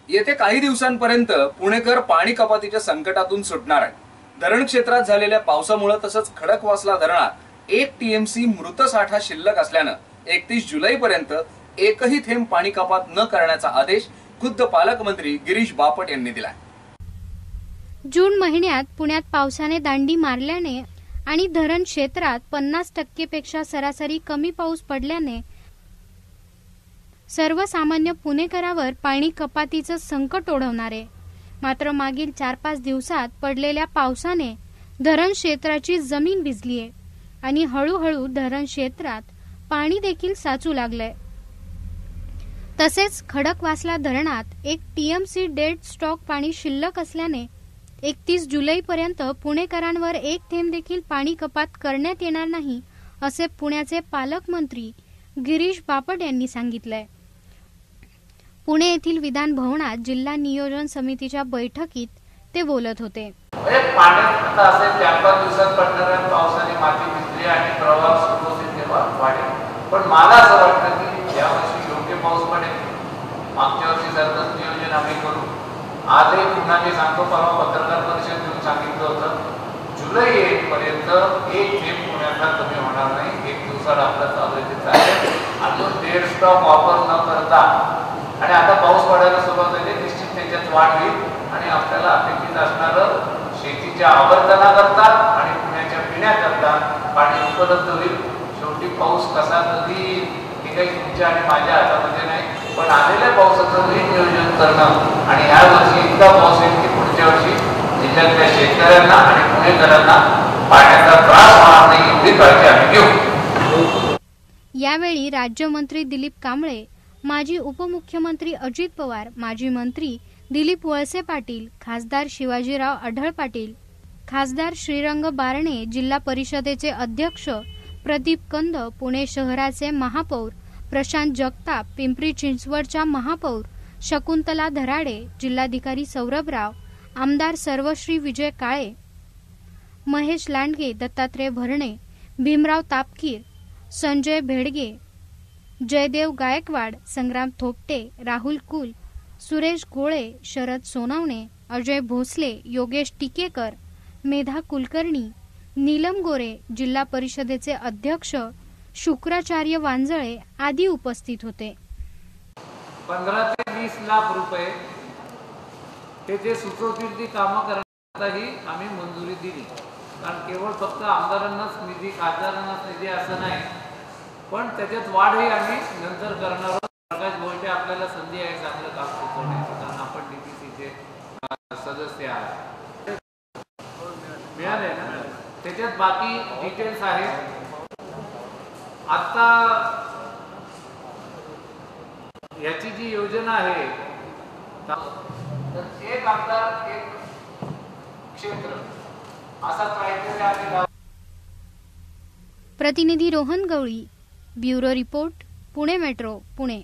येते काही दिवसांपर्यंत पुणेकर पाणी कपातीच्या संकटातून सुटणार आहे। धरण क्षेत्रात झालेल्या पावसामुळे तसंच खडकवासला धरणात 1 टीएमसी मृत साठा शिल्लक असल्यानं 31 जुलैपर्यंत एकही थेंब पाणी कपात न करण्याचा आदेश खुद्द पालकमंत्री गिरीश बापट यांनी दिलाय। जून महिन्यात पुण्यात पावसाने दांडी मारल्याने आणि धरण क्षेत्रात 50% पेक्षा सरासरी कमी पाऊस पडल्याने सर्वसामान्य पुणेकरावर पाणी कपातीचं संकट ओढवणार आहे। मात्र मागील 4-5 दिवसात पडलेल्या पावसाने धरण क्षेत्राची जमीन भिजली आहे आणि हळूहळू धरण क्षेत्रात पाणी देखील साचू लागलंय। तसेच खडकवासला धरणात 1 टीएमसी डेड स्टॉक पाणी शिल्लक असल्याने 31 जुलैपर्यंत पुणेकरांवर एक थेंब देखील पाणी कपात करण्यात येणार नाही, असे पुण्याचे पालकमंत्री गिरीश बापट यांनी सांगितलंय। पुणे येथील विधान भवनात जिल्हा नियोजन समितीच्या बैठकीत ते बोलत होते। पाण्यात आता असे 4-5 दिवसात पडणाऱ्या पावसाने माती भिजली आणि प्रवाह सुरू होईल तेव्हा वाढेल, पण मला असं वाटतं की यावर्षी योग्य पाऊस पडेल। मागच्या वर्षी सारखंच नियोजन आम्ही करू। आजही पुन्हा जे सांगतो, परवा पत्रकार परिषद घेऊन सांगितलं होतं, जुलै 1 पर्यंत एक थेंब पुण्याचा कमी होणार नाही। 1 दिवसात आपलं चालू आहे ते चालेल। अजून डेड स्टॉक वापर न करता आणि आता पाऊस पडायला सुरुवात झाली, निश्चित त्याच्यात वाढ होईल आणि आपल्याला अपेक्षित असणारं शेतीच्या आवर्तनाकरता आणि पुण्याच्या पिण्याकरता पाणी उपलब्ध होईल। शेवटी पाऊस कसा कधी हे काही तुमच्या आणि माझ्या हातामध्ये नाही, पण आलेल्या पावसाचं नियोजन करणं आणि या वर्षी इतका पाऊस आहे की पुढच्या वर्षी जिल्ह्यातल्या शेतकऱ्यांना आणि पुणेकरांना पाण्याचा त्रास होणार नाही एवढी काळजी आम्ही घेऊ। यावेळी राज्यमंत्री दिलीप कांबळे, माजी उपमुख्यमंत्री अजित पवार, माजी मंत्री दिलीप वळसे पाटील, खासदार शिवाजीराव आढळ पाटील, खासदार श्रीरंग बारणे, जिल्हा परिषदेचे अध्यक्ष प्रदीप कंद, पुणे शहराचे महापौर प्रशांत जगताप, पिंपरी चिंचवडच्या महापौर शकुंतला धराडे, जिल्हाधिकारी सौरभराव, आमदार सर्वश्री विजय काळे, महेश लांडगे, दत्तात्रय भरणे, भीमराव तापकीर, संजय भेडगे, जयदेव गायकवाड, संग्राम थोपटे, राहुल कुल, सुरेश गोळे, शरद सोनवणे, अजय भोसले, योगेश टिकेकर, मेधा कुलकर्णी, नीलम गोरे, जिल्हा परिषदेचे अध्यक्ष शुक्राचार्य वांजळे आदी उपस्थित होते। 15 ते 20 लाख रुपये हे जे सुचवतील ती कामं करण्यासाठी आम्ही मंजुरी दिली, कारण केवळ फक्त आमदारांनाच निधी, खासदारांनाच निधी असं नाही, पण त्याच्यात वाढही आम्ही नंतर करणार आहोत। प्रकाश गोयटे आपल्याला संधी आहे चांगलं काम सुचवण्याची, कारण आपण डीपीसीचे सदस्य आहात, मिळाले ना, त्याच्यात बाकी डिटेल्स आहेत। आता याची जी योजना आहे, तर एक आमदार एक क्षेत्र असा क्रायटेरिया आहे। प्रतिनिधी Rohan Gawali, bureau report, Pune metro, Pune.